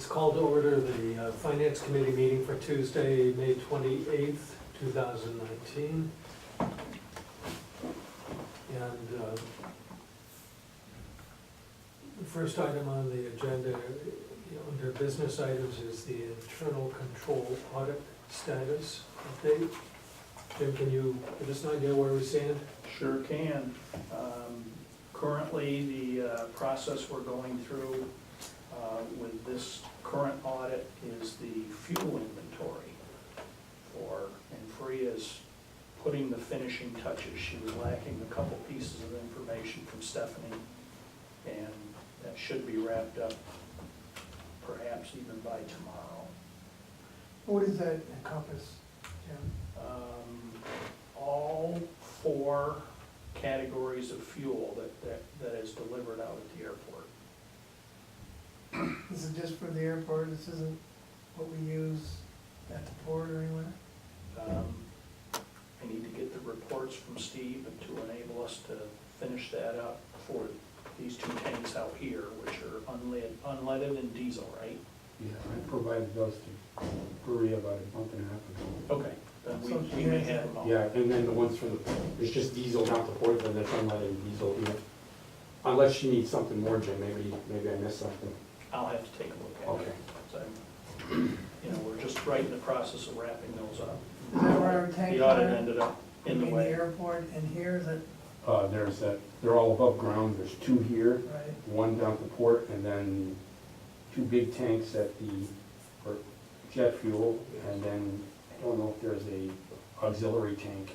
Let's call to order the Finance Committee meeting for Tuesday, May 28th, 2019. And the first item on the agenda, under business items, is the internal control audit status update. Jim, can you give us an idea where we stand? Sure can. Currently, the process we're going through with this current audit is the fuel inventory and Freya's putting the finishing touches. She was lacking a couple pieces of information from Stephanie, and that should be wrapped up perhaps even by tomorrow. What does that encompass, Jim? All 4 categories of fuel that is delivered out at the airport. This is just for the airport, this isn't what we use at the port or anywhere? I need to get the reports from Steve to enable us to finish that up for these 2 tanks out here, which are unleaded and diesel, right? Yeah, I provided those to Korea about a month and a half ago. Okay, then So we may have them all. Yeah, and then the ones for the, it's just diesel, not the port, but that's unleaded and diesel here. Unless you need something more, Jim, maybe I missed something. I'll have to take a look at Okay. it. So, we're just right in the process of wrapping those up. Is that where our tanks The audit are? ended up in the In way. the airport and here, is it, There's that, they're all above ground, there's 2 here, right? 1 down at the port, and then 2 big tanks at the, for jet fuel, and then, I don't know if there's a auxiliary tank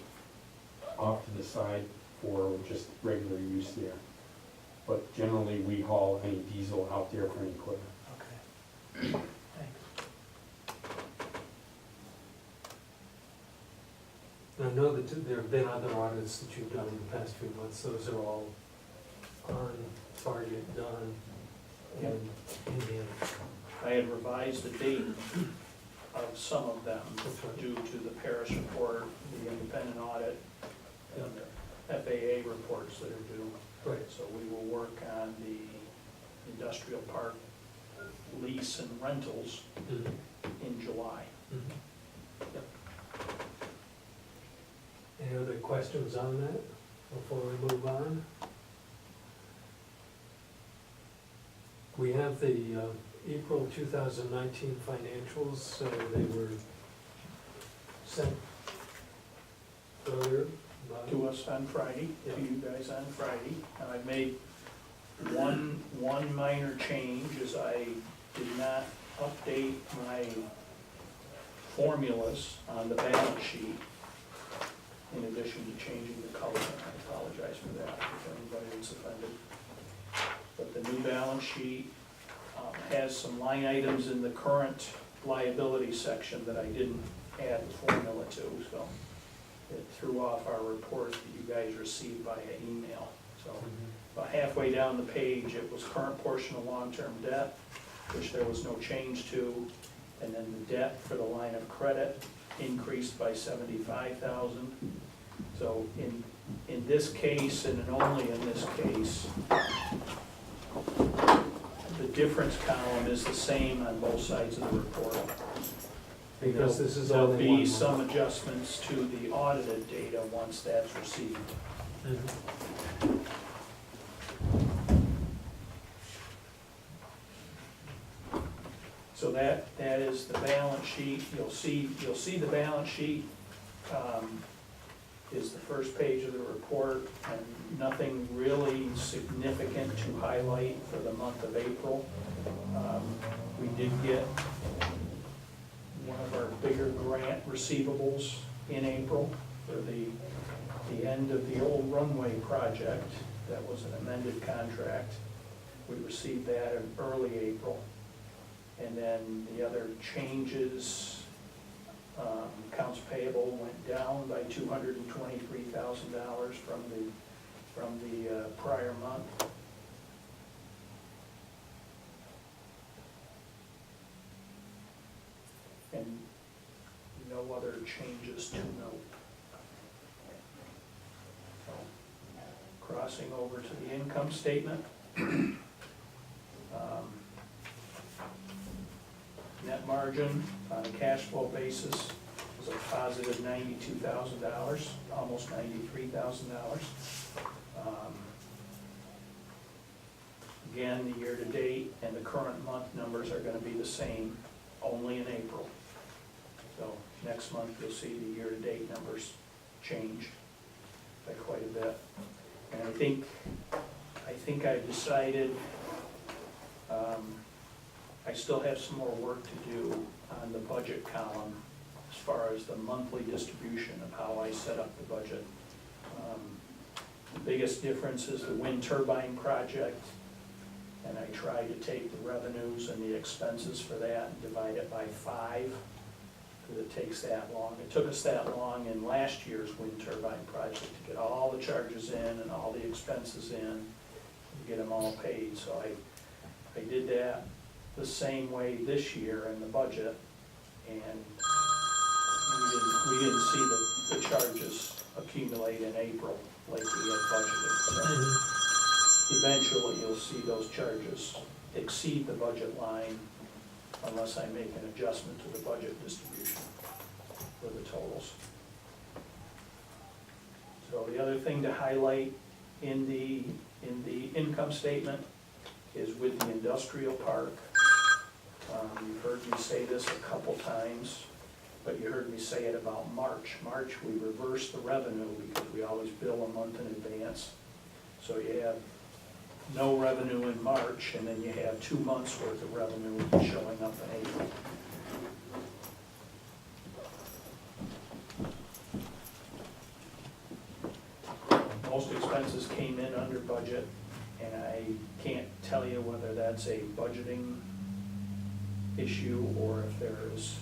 off to the side for just regular use there. But generally, we haul any diesel out there for any equipment. Okay. Thanks. I know that there have been other audits that you've done in the past few months. Those are all on target, done, and in the end. I had revised the date of some of them That's right. due to the Paris report, the independent audit, and the FAA reports that are due. Right. So we will work on the industrial park lease and rentals Mhm. in July. Mhm. Yep. Any other questions on that before we move on? We have the April 2019 financials. They were sent earlier. To us on Friday, Yeah. to you guys on Friday. And I've made one minor change, is I did not update my formulas on the balance sheet in addition to changing the color. I apologize for that, if anybody was offended. But the new balance sheet has some line items in the current liability section that I didn't add the formula to, so it threw off our report that you guys received via email. So about halfway down the page, it was current portion of long-term debt, which there was no change to, and then the debt for the line of credit increased by $75,000. So in this case, and only in this case, the difference column is the same on both sides of the report. Because this is only There'll one be month. some adjustments to the audited data once that's received. Mhm. So that is the balance sheet. You'll see the balance sheet is the first page of the report, and nothing really significant to highlight for the month of April. We did get one of our bigger grant receivables in April for the end of the old runway project. That was an amended contract. We received that in early April. And then the other changes, accounts payable went down by $223,000 from the prior month. And no other changes to note. So, crossing over to the income statement. margin on a cash flow basis was a positive $92,000, almost $93,000. Again, the year-to-date and the current month numbers are gonna be the same, only in April. So next month, you'll see the year-to-date numbers change by quite a bit. And I think I've decided, I still have some more work to do on the budget column as far as the monthly distribution of how I set up the budget. The biggest difference is the wind turbine project, and I tried to take the revenues and the expenses for that and divide it by 5, because it takes that long. It took us that long in last year's wind turbine project to get all the charges in and all the expenses in, and get them all paid. So I did that the same way this year in the budget, and we didn't see the charges accumulate in April like we had budgeted. So eventually, you'll see those charges exceed the budget line unless I make an adjustment to the budget distribution for the totals. So the other thing to highlight in the income statement is with the industrial park. You've heard me say this a couple times, but you heard me say it about March. March, we reverse the revenue because we always bill a month in advance. So you have no revenue in March, and then you have 2 months worth of revenue showing up in April. Most expenses came in under budget, and I can't tell you whether that's a budgeting issue or if there's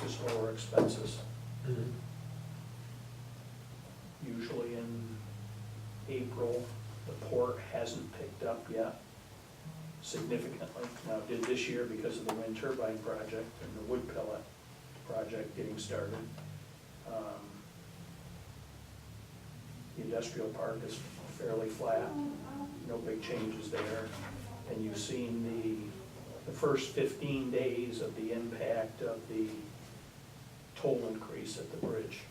just lower expenses. Usually in April, the port hasn't picked up yet significantly. Now, it did this year because of the wind turbine project and the wood pellet project getting started. The industrial park is fairly flat, no big changes there. And you've seen the first 15 days of the impact of the toll increase at the bridge.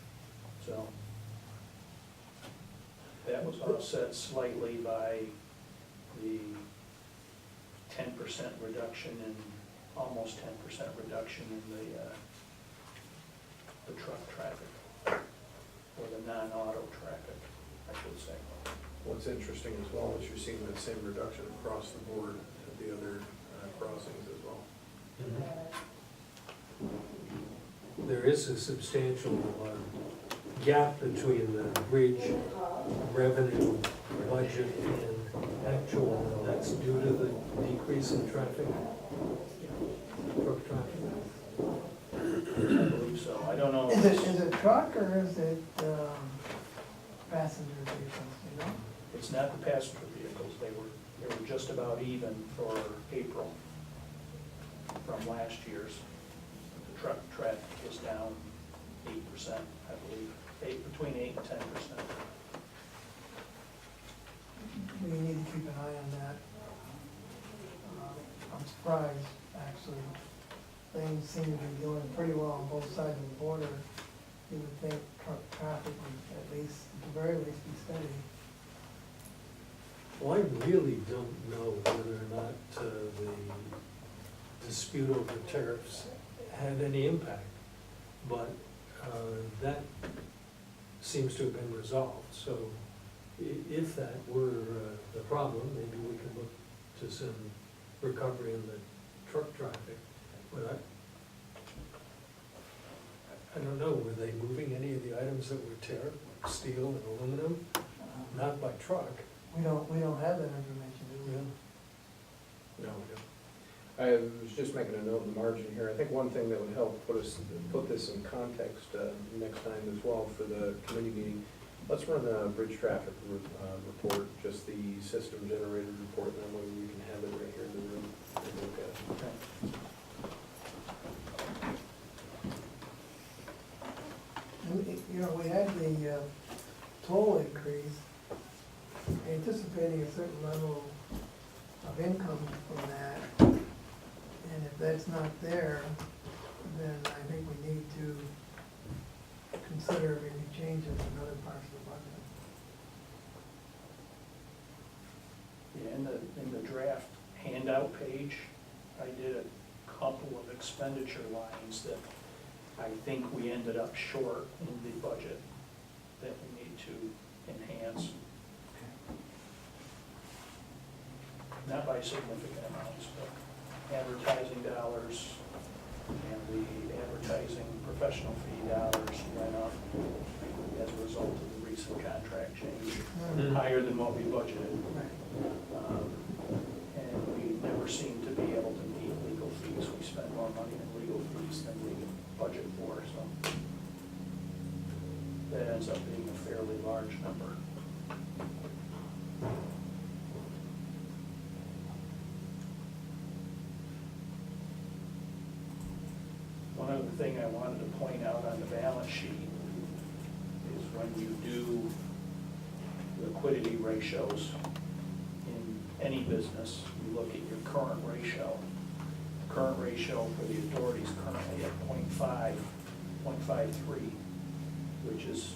So that was offset slightly by the 10% reduction in, almost 10% reduction in the truck traffic, or the non-auto traffic, I should say. What's interesting as well is you're seeing that same reduction across the board at the other crossings as well. There is a substantial gap between the bridge revenue budget and actual, and that's due to the decrease in traffic, truck traffic. I believe so. I don't know. Is it truck or is it passenger vehicles, you know? It's not the passenger vehicles. They were just about even for April from last year's. The truck traffic was down 8%, I believe, between 8 and 10%. We need to keep an eye on that. I'm surprised, actually. Things seem to be going pretty well on both sides of the border. You would think truck traffic would at least, at the very least, be steady. Well, I really don't know whether or not the dispute over tariffs had any impact, but that seems to have been resolved. So if that were the problem, maybe we could look to some recovery in the truck traffic. But I don't know, were they moving any of the items that were tariff, steel and aluminum? Not by truck. We don't have that information, do we? Yeah. No, we don't. I was just making a note in the margin here. I think one thing that would help put this in context next time as well for the committee meeting, let's run a bridge traffic report, just the system generated report, and then maybe we can have it right here in the room and look at it. Okay. You know, we had the toll increase, anticipating a certain level of income from that. And if that's not there, then I think we need to consider maybe changes in other parts of the budget. Yeah, in the draft handout page, I did a couple of expenditure lines that I think we ended up short in the budget that we need to enhance. Not by significant amounts, but advertising dollars and the advertising professional fee dollars went up as a result of the recent contract change, higher than what we budgeted. And we never seem to be able to meet legal fees. We spend more money in legal fees than we budget for, so that ends up being a fairly large number. One other thing I wanted to point out on the balance sheet is when you do liquidity ratios in any business, you look at your current ratio. The current ratio for the authority is currently at 0.5, 0.53, which is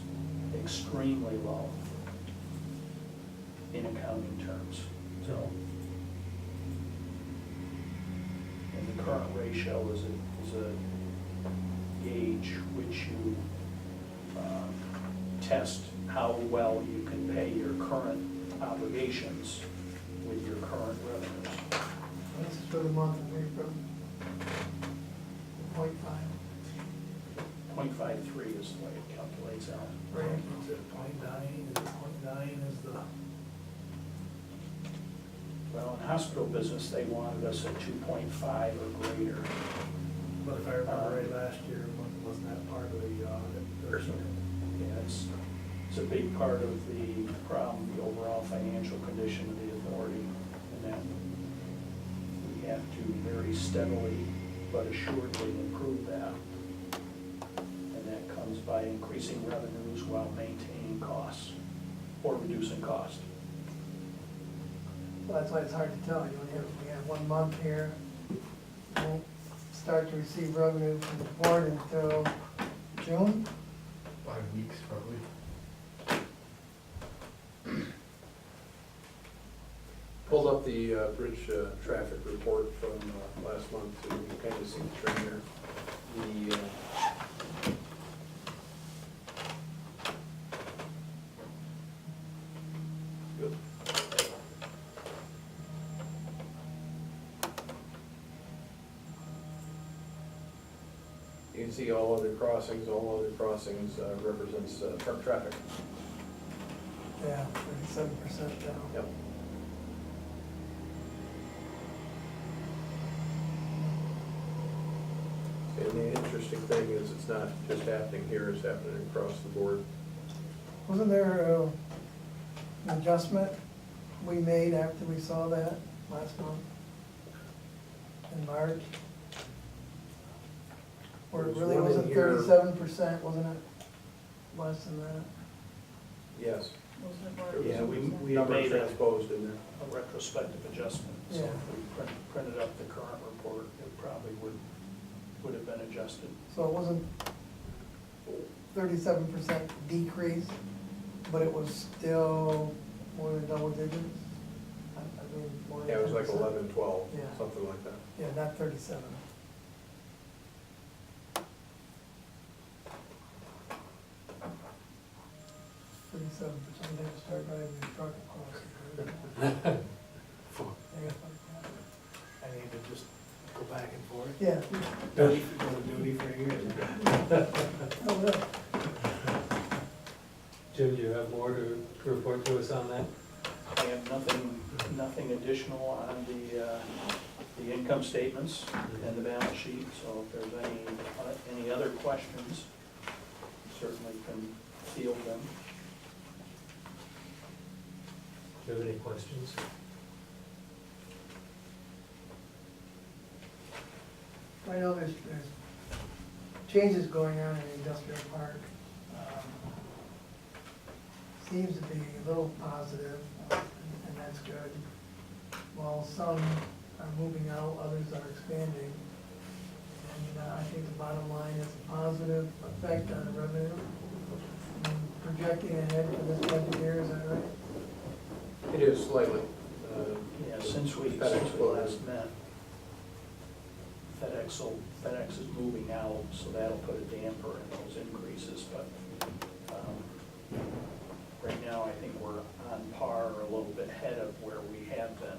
extremely low in accounting terms. So, and the current ratio is a gauge which you test how well you can pay your current obligations with your current revenues. This is for the month of April. 0.5. 0.53 is the way it calculates out. Right. Is it 0.9, is it 0.9 is the, Well, in hospital business, they wanted us at 2.5 or greater. but if I remember right, last year, wasn't that part of the audit or something? Yeah, it's a big part of the problem, the overall financial condition of the authority, and that we have to very steadily but assuredly improve that. And that comes by increasing revenues while maintaining costs or reducing costs. Well, that's why it's hard to tell. You only have, we have 1 month here. We won't start to receive revenue from the board until June. 5 weeks probably. Pulled up the bridge traffic report from last month, so you can kind of see the trend there. The good. You can see all other crossings represents truck traffic. Yeah, 37% down. Yep. And the interesting thing is, it's not just happening here, it's happening across the board. Wasn't there an adjustment we made after we saw that last month? In March? Where it really There's one in wasn't here. 37%, wasn't it? Less than that? Yes. Wasn't it Yeah, we Number made a transposed in there. retrospective adjustment, so Yeah. if we printed up the current report, it probably would have been adjusted. So it wasn't 37% decrease, but it was still more than double digits? I mean, more than Yeah, it was like 10%. 11, 12, Yeah. something like that. Yeah, not 37. Thirty-seven percent, they have to start driving the truck across the road. I need to just go back and forth. Yeah. Duty, go to duty for a year. Oh, really? Jim, do you have more to report to us on that? I have nothing additional on the income statements and the balance sheet, so if there's any other questions, certainly can field them. Do you have any questions? I know there's changes going on in the industrial park. Seems to be a little positive, and that's good. while some are moving out, others are expanding. And I think the bottom line is a positive effect on the revenue. And projecting ahead for this budget year, is that right? It is slightly. Yeah, since we FedEx last met, FedEx is moving out, so that'll put a damper in those increases, but, right now, I think we're on par or a little bit ahead of where we have been.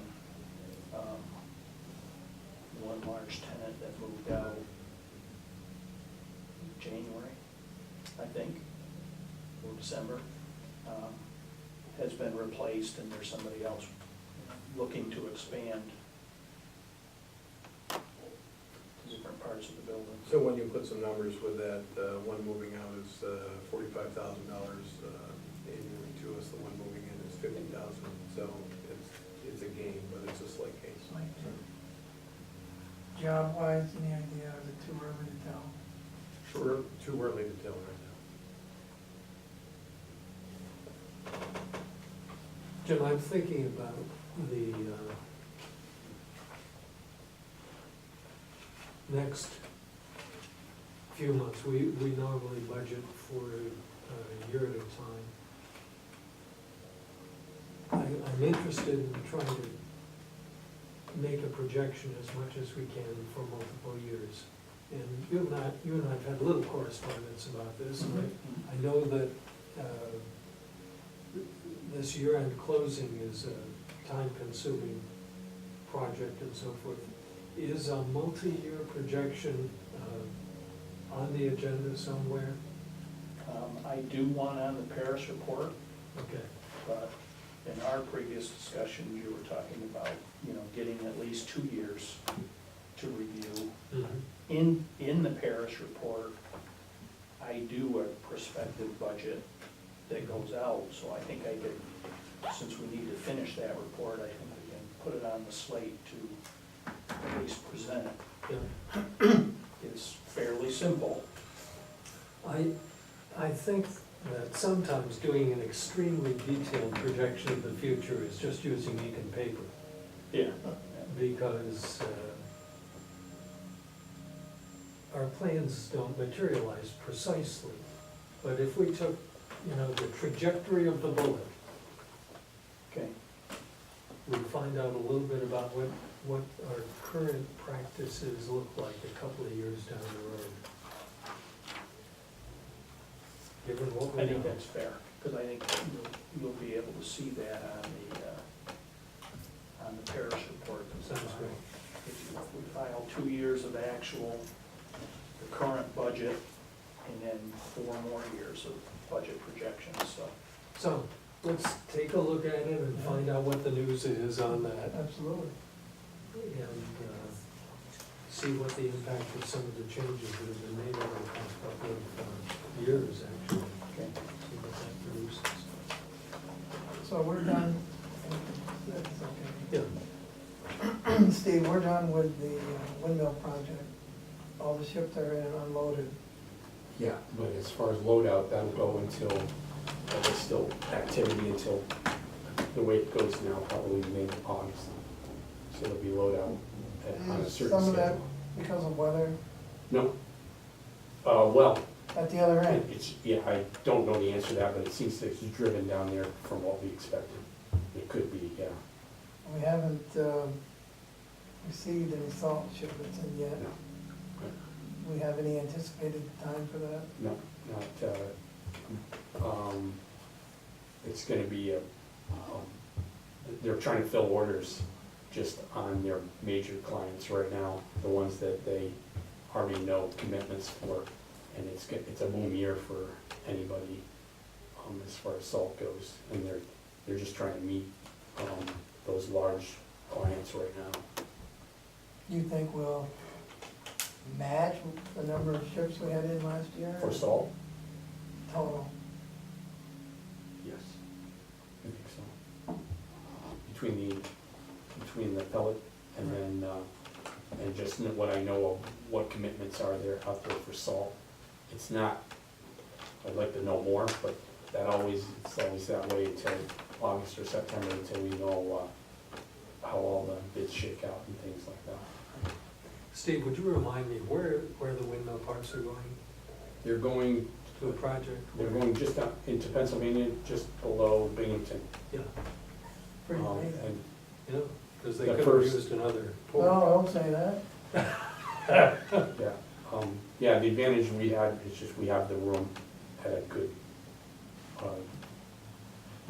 One large tenant that moved out in January, I think, or December, has been replaced, and there's somebody else looking to expand to different parts of the building. So when you put some numbers with that, one moving out is $45,000 annually to us, the one moving in is $50,000. So it's a gain, but it's a slight gain. Job-wise, any idea, is it too early to tell? Sure, too early to tell right now. Jim, I'm thinking about the next few months. We normally budget for a year at a time. I'm interested in trying to make a projection as much as we can for multiple years. And you and I have had a little correspondence about this, and I know that this year-end closing is a time-consuming project and so forth. Is a multi-year projection on the agenda somewhere? I do one on the Paris report, Okay. but in our previous discussions, you were talking about, getting at least 2 years to review. Mhm. In the Paris report, I do a prospective budget that goes out, so I think I could, since we need to finish that report, I think we can put it on the slate to at least present it. Yeah. It's fairly simple. I think that sometimes doing an extremely detailed projection of the future is just using ink and paper, Yeah. because our plans don't materialize precisely. But if we took, the trajectory of the bullet, Okay. we'd find out a little bit about what our current practices look like a couple of years down the road. Given what we I think know. that's fair, because I think you'll be able to see that on the Paris report. Sounds great. If we file 2 years of actual, the current budget, and then 4 more years of budget projections, so. So, let's take a look at it and find out what the news is on that, Absolutely. and see what the impact of some of the changes that have been made over the past couple of years, actually. Okay. See what that produces. So we're done. That's okay. Yeah, Steve, we're done with the windmill project. All the ships are in and unloaded. Yeah, but as far as loadout, that'll go until, there's still activity until, the way it goes now, probably May, August. So it'll be loadout on a Is certain some of that schedule. because of weather No. Well, at the other end? it's, yeah, I don't know the answer to that, but it seems that it's driven down there from what we expected. It could be, yeah. We haven't received any salt shipments in yet. No. We have any anticipated time for that? No, not, it's gonna be they're trying to fill orders just on their major clients right now, the ones that they already know commitments for, and it's a boom year for anybody, as far as salt goes, and they're just trying to meet, those large clients right now. You think we'll match the number of ships we had in last year? For salt? Total. Yes, I think so. Between the pellet and then, and just what I know of what commitments are there out there for salt. It's not, I'd like to know more, but it's always that way until August or September, until we know, how all the bids shake out and things like that. Steve, would you remind me where the windmill parts are going They're going, to a project? they're going just out into Pennsylvania, just below Binghamton. Yeah, Pretty Um, amazing. and yeah, because they The could have first- used another No, port. don't say that. Yeah, the advantage we had is just we have the room at a good,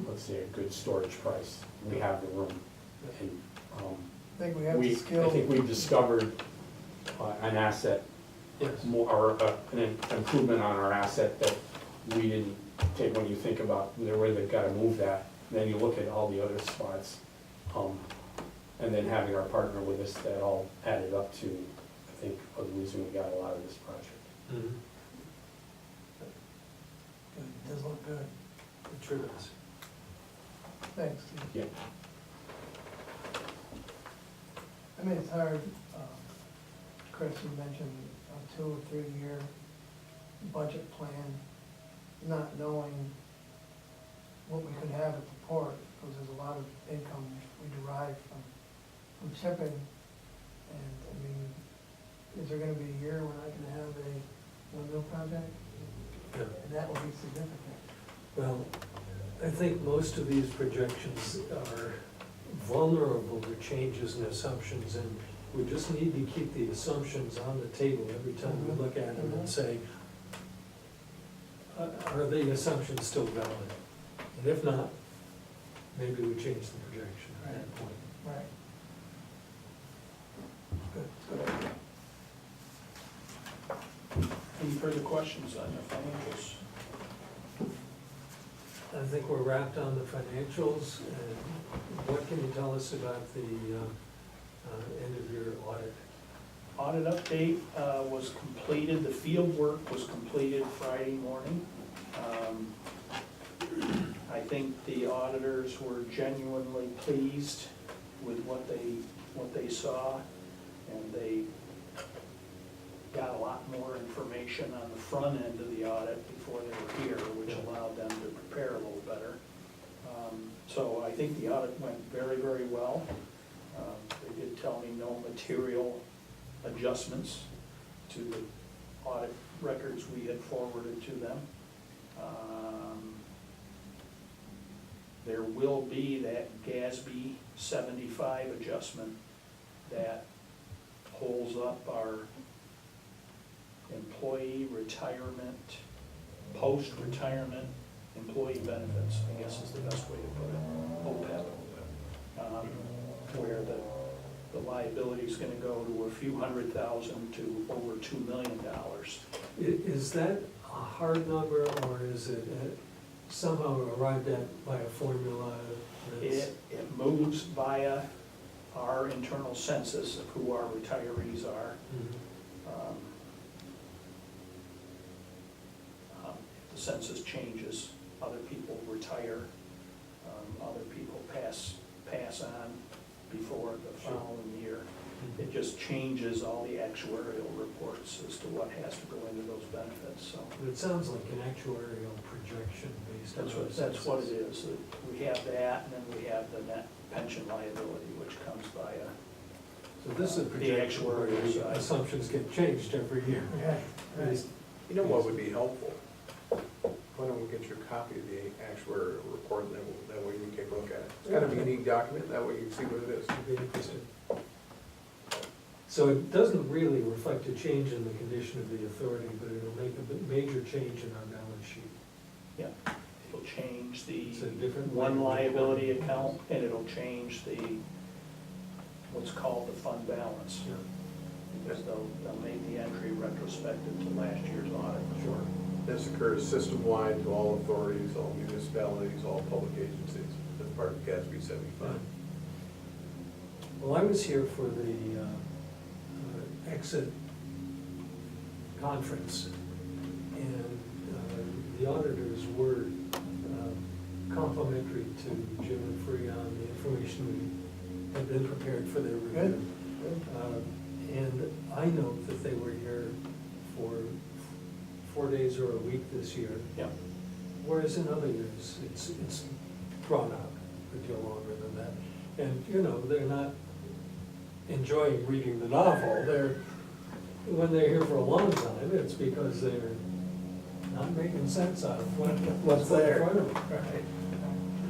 let's say, a good storage price. We have the room. And, I think we have the I skill. think we've discovered an asset, Yes, more, or an improvement on our asset that we didn't take. When you think about where they've gotta move that, then you look at all the other spots, and then having our partner with us, that all added up to, I think, the reason we got a lot of this project. mhm, Good, does look good. it sure does. Thanks, Steve. Yeah. I mean, it's hard, Chris, you mentioned a 2 or 3 year budget plan, not knowing what we could have at the port, because there's a lot of income we derive from shipping. And, I mean, is there gonna be a year we're not gonna have a windmill project? Yeah. And that will be significant. Well, I think most of these projections are vulnerable to changes in assumptions, and we just need to keep the assumptions on the table every time we look at them and say, are the assumptions still valid? And if not, maybe we change the projection at that point. Right. Good, good idea. Any further questions on the financials? I think we're wrapped on the financials, and what can you tell us about the end of your audit? Audit update was completed, the field work was completed Friday morning. I think the auditors were genuinely pleased with what they saw, and they got a lot more information on the front end of the audit before they were here, which allowed them to prepare a little better. So I think the audit went very, very well. They did tell me no material adjustments to the audit records we had forwarded to them. There will be that GASB 75 adjustment that holds up our employee retirement, post-retirement employee benefits, I guess is the best way to put it, OPEP. Where the liability is gonna go to a few $100,000 to over $2 million. Is that a hard number, or is it somehow arrived at by a formula that's? It moves via our internal census of who our retirees are. Mhm. If the census changes, other people retire, other people pass on before the Sure. following year. Mhm. It just changes all the actuarial reports as to what has to go into those benefits, so. But it sounds like an actuarial projection based on. That's what it is. We have that, and then we have the net pension liability, which comes via. So this is a The projection where actuarial the side. assumptions get changed every year. Yeah, right. You know what would be helpful? Why don't we get your copy of the actuarial report, and that way you can take a look at it. It's kind of a unique document, that way you can see what it is. I'd be interested. So it doesn't really reflect a change in the condition of the authority, but it'll make a major change in our balance sheet. Yeah, it'll change the It's a different one liability. liability account, and it'll change the, what's called the fund balance. Yeah. Because they'll make the entry retrospective to last year's audit. Sure. This occurs system-wide to all authorities, all municipalities, all public agencies, as part of GASB 75. Well, I was here for the exit conference, and the auditors were complimentary to Jim and Free on the information we had been prepared for their review. Good, good. And I know that they were here for 4 days or a week this year, Yeah, whereas in other years, it's drawn out a deal longer than that. And you know, they're not enjoying reading the novel. When they're here for a long time, it's because they're not making sense out of what's there in front of them.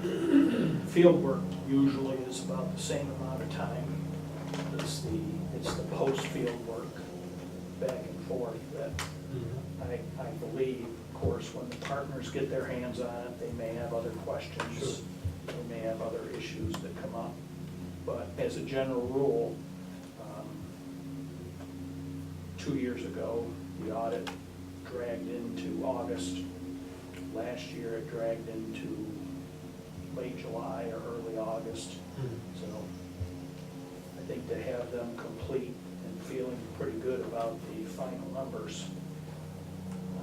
Right. Field work usually is about the same amount of time. It's the post-field work, back and forth, that I believe, of course, when the partners get their hands on it, they may have other questions. Sure. They may have other issues that come up. But as a general rule, 2 years ago, the audit dragged into August. Last year, it dragged into late July or early August. So I think to have them complete and feeling pretty good about the final numbers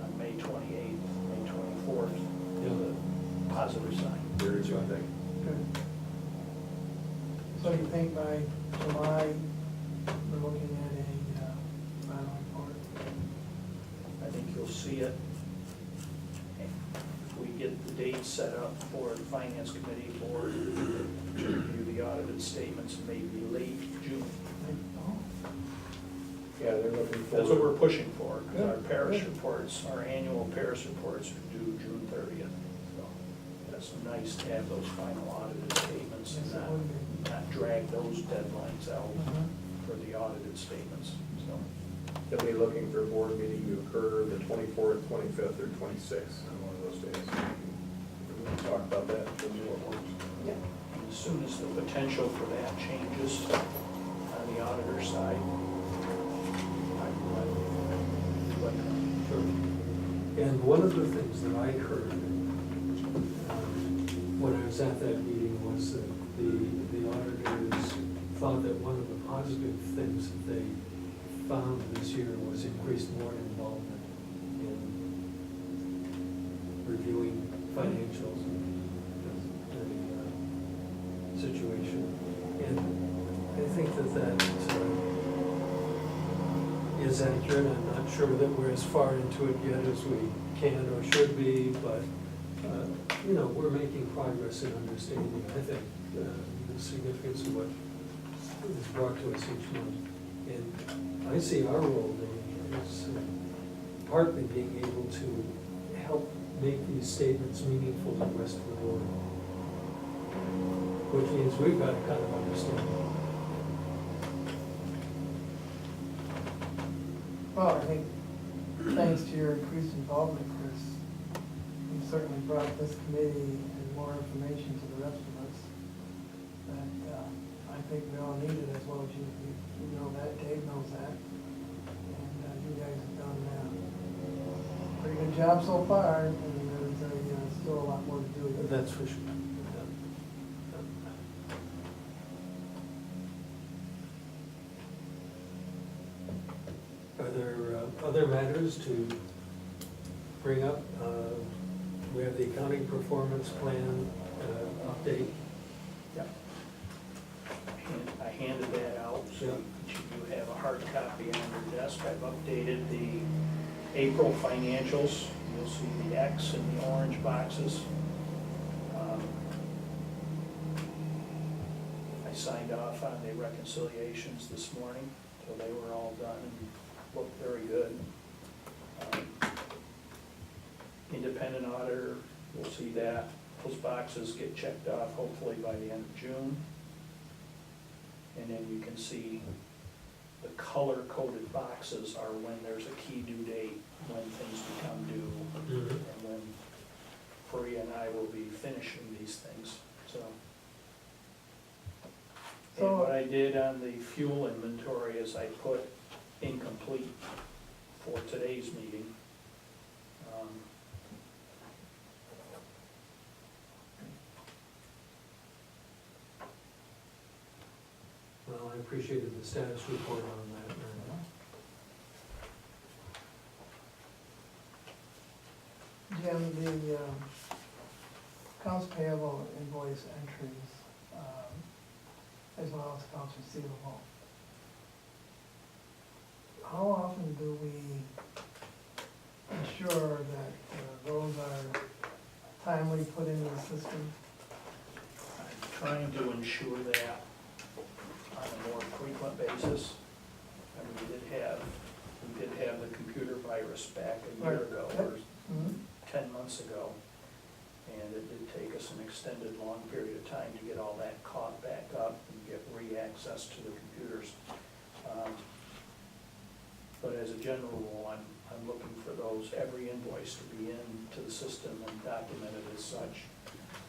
on May 28th, May 24th, is a positive sign. Very good thing. Good. So you think by July, we're looking at a final report? I think you'll see it. If we get the date set up for the finance committee board to review the audited statements, maybe late June. Yeah, they're looking for. That's what we're pushing for, because our Good, parish good. reports, our annual parish reports are due June 30th. So that's nice to have those final audited statements Yes, it and would be. not drag those deadlines out Uh-huh. for the audited statements, so. They'll be looking for a board meeting to occur the 24th, 25th, or 26th on one of those days. We'll talk about that, show me what works. And as soon as the potential for that changes on the auditor side, I'd let Sure. And one of the things that I heard when I was at that meeting was that the auditors thought that one of the positive things that they found this year was increased board involvement in reviewing financials and the situation. And I think that is accurate. I'm not sure that we're as far into it yet as we can or should be, but, you know, we're making progress in understanding, I think, the significance of what is brought to us each month. And I see our role being as partly being able to help make these statements meaningful to the rest of the board, which means we've got to kind of understand. Well, I think thanks to your increased involvement, Chris, you certainly brought this committee and more information to the rest of us that I think we all need it as well as you. You know that, Dave knows that. And you guys have done a pretty good job so far, and there's still a lot more to do. That's for sure. Are there other matters to bring up? We have the accounting performance plan update. Yep. I handed that out, so Yeah. you have a hard copy on your desk. I've updated the April financials. You'll see the X in the orange boxes. I signed off on the reconciliations this morning, so they were all done and looked very good. Independent auditor, we'll see that. Those boxes get checked off hopefully by the end of June. And then you can see the color-coded boxes are when there's a key due date, when things become due, Mhm. and when Free and I will be finishing these things, so. And what I did on the fuel inventory is I put incomplete for today's meeting. Well, I appreciated the status report on that. Jim, the accounts payable invoice entries, as well as accounts receivable. How often do we ensure that those are timely put into the system? I'm trying to ensure that on a more frequent basis. I mean, we did have the computer virus back a year Right. ago, Yep. or Mhm. 10 months ago. And it did take us an extended long period of time to get all that caught back up and get re-access to the computers. But as a general rule, I'm looking for those, every invoice to be into the system and documented as such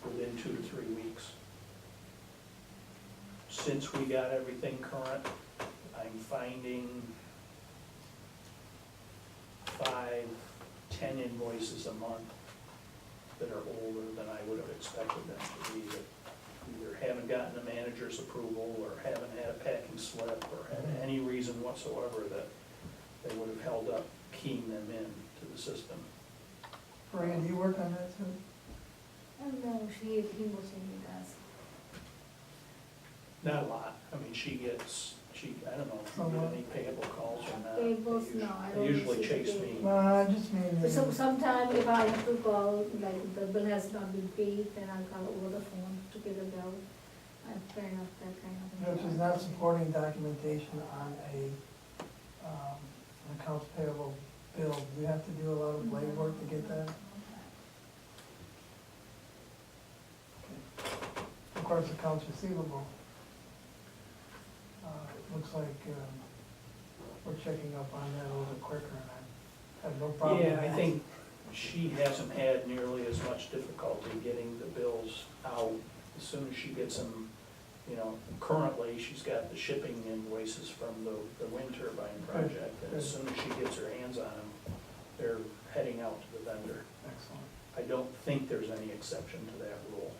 within 2 to 3 weeks. Since we got everything current, I'm finding 5, 10 invoices a month that are older than I would have expected them to be, that either haven't gotten the manager's approval, or haven't had a packing slip, or had any reason whatsoever that they would have held up keying them in to the system. Fran, do you work on that too? No, he mostly does. Not a lot, I mean, I don't know if you get any payable calls or not. Payables, no, I They don't usually receive chase the me. No, I just mean. But sometimes if I have to call, like the bill has not been paid, then I'll call over the phone to pay the bill. And fair enough, that kind of thing. Which is not supporting documentation on an accounts payable bill. Do you have to do a lot of legwork to get that? Okay. Of course, accounts receivable. Looks like we're checking up on that a little bit quicker, and I have no problem with Yeah, I that. think she hasn't had nearly as much difficulty getting the bills out. As soon as she gets them, currently, she's got the shipping invoices from the wind turbine project. And as soon as she gets her hands on them, they're heading out to the vendor. Excellent. I don't think there's any exception to that rule.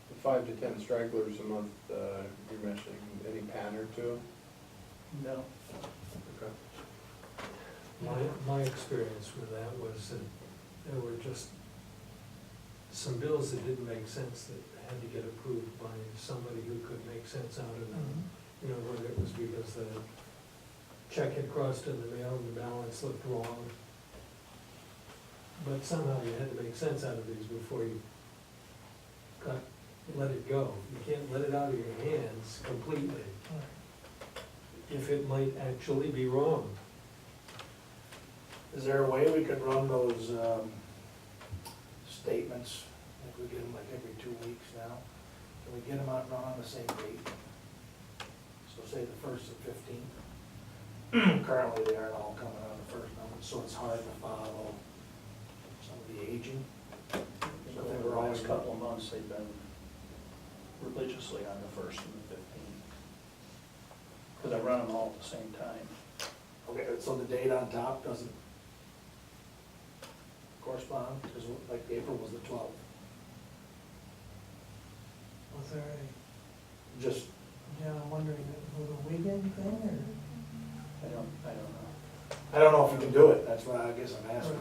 The 5 to 10 stragglers a month, you're mentioning any pattern or two? No, Okay. My experience with that was that there were just some bills that didn't make sense that had to get approved by somebody who could make sense out of them. Mhm. Whether it was because the check had crossed in the mail and the balance looked wrong. But somehow you had to make sense out of these before you let it go. You can't let it out of your hands completely if it might actually be wrong. Is there a way we could run those statements, if we get them like every 2 weeks now? Can we get them out run on the same date? So say the 1st and 15th. Currently, they aren't all coming on the first number, so it's hard to follow some of the aging. so over the last couple of months, they've been religiously on the 1st and the 15th. Because I run them all at the same time. Okay, so the date on top doesn't correspond, because like April was the 12th. Was there a, Just, I'm wondering, was it a weekend thing, I don't know. I don't know if you can do it, that's what I guess I'm or? asking.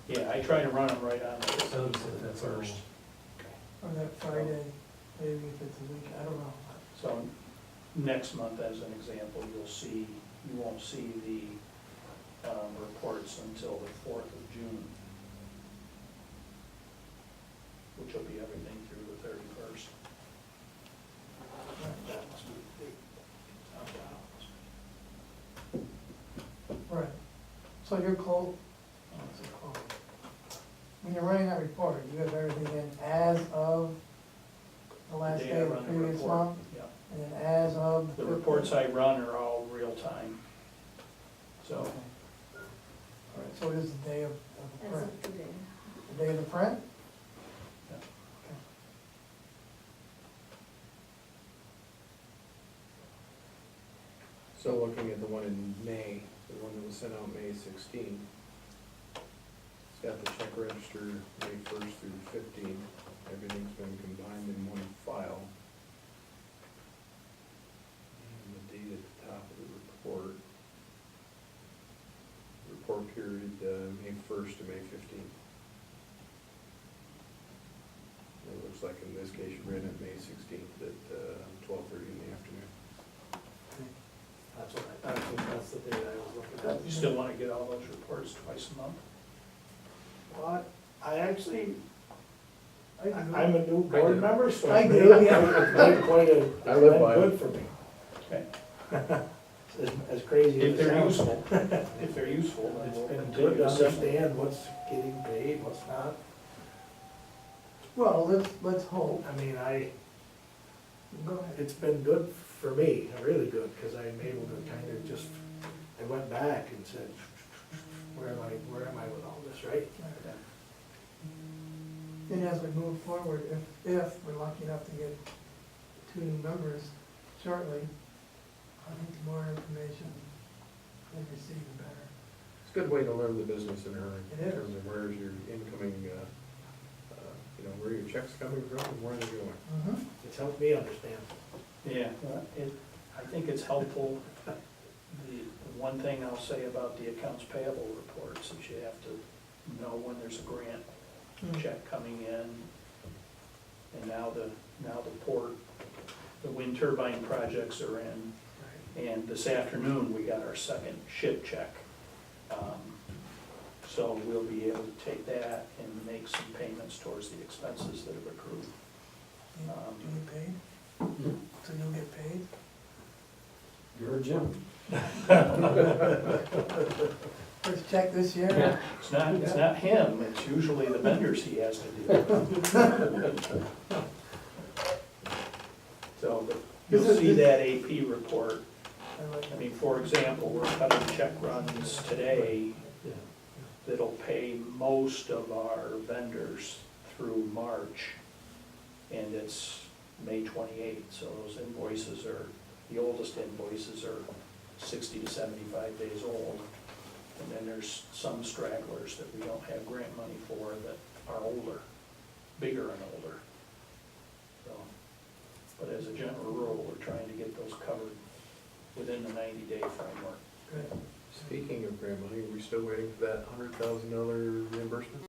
Yeah, I try to run them right on Sounds the like that's all. 1st. Or that Friday, maybe if it's a week, I don't know. So next month, as an example, you won't see the reports until the 4th of June, which will be everything through the 31st. That must be the date on top. Right, so you're close, what's it called? When you're running that report, you have everything in as of the last The day I of the run previous report, month, yeah. and then as of. The reports I run are all real time. So, Okay. All right, so it is the day of the As print, of today. the day of the print? yeah. Okay. So looking at the one in May, the one that was sent out May 16th, it's got the check register May 1st through 15th. Everything's been combined in one file. And the date at the top of the report. Report period, May 1st to May 15th. It looks like in this case you ran it May 16th at 12:30 in the afternoon. That's what I think that's the date I was looking at. You still want to get all those reports twice a month? Well, I actually I do. I'm a new I board do. member, so I it do, may- yeah. it may quite a, it's I live been by 'em. good for me. Okay. As crazy If as it they're sounds. useful, if they're useful, then It's we'll been continue good to to send them. understand what's getting paid, what's not. Well, let's hope. I mean, Go ahead. it's been good for me, really good, because I'm able to kind of just, I went back and said, where am I with all this, right? And as we move forward, if we're lucky enough to get 2 new members shortly, I think the more information we receive, the better. It's a good way to learn the business in a hurry. It In is. terms of where's your incoming, where your checks coming from and where they're going. Mm-hmm. It's helped me understand. Yeah, I think it's helpful. The one thing I'll say about the accounts payable reports is you have to know when there's a grant check coming in. And now the port, the wind turbine projects are in. And this afternoon, we got our second ship check. So we'll be able to take that and make some payments towards the expenses that have accrued. Do you get paid? So you'll get paid? You heard Jim? First check this year? Yeah. It's not him, it's usually the vendors he has to deal with. So, but you'll see that AP report. I like I mean, for example, we're cutting check runs today that'll pay most of our vendors through March, and it's May 28th, so those invoices are, the oldest invoices are 60 to 75 days old. And then there's some stragglers that we don't have grant money for that are older, bigger and older. So, but as a general rule, we're trying to get those covered within the 90-day framework. Good. Speaking of grant money, are we still waiting for that $100,000 reimbursement?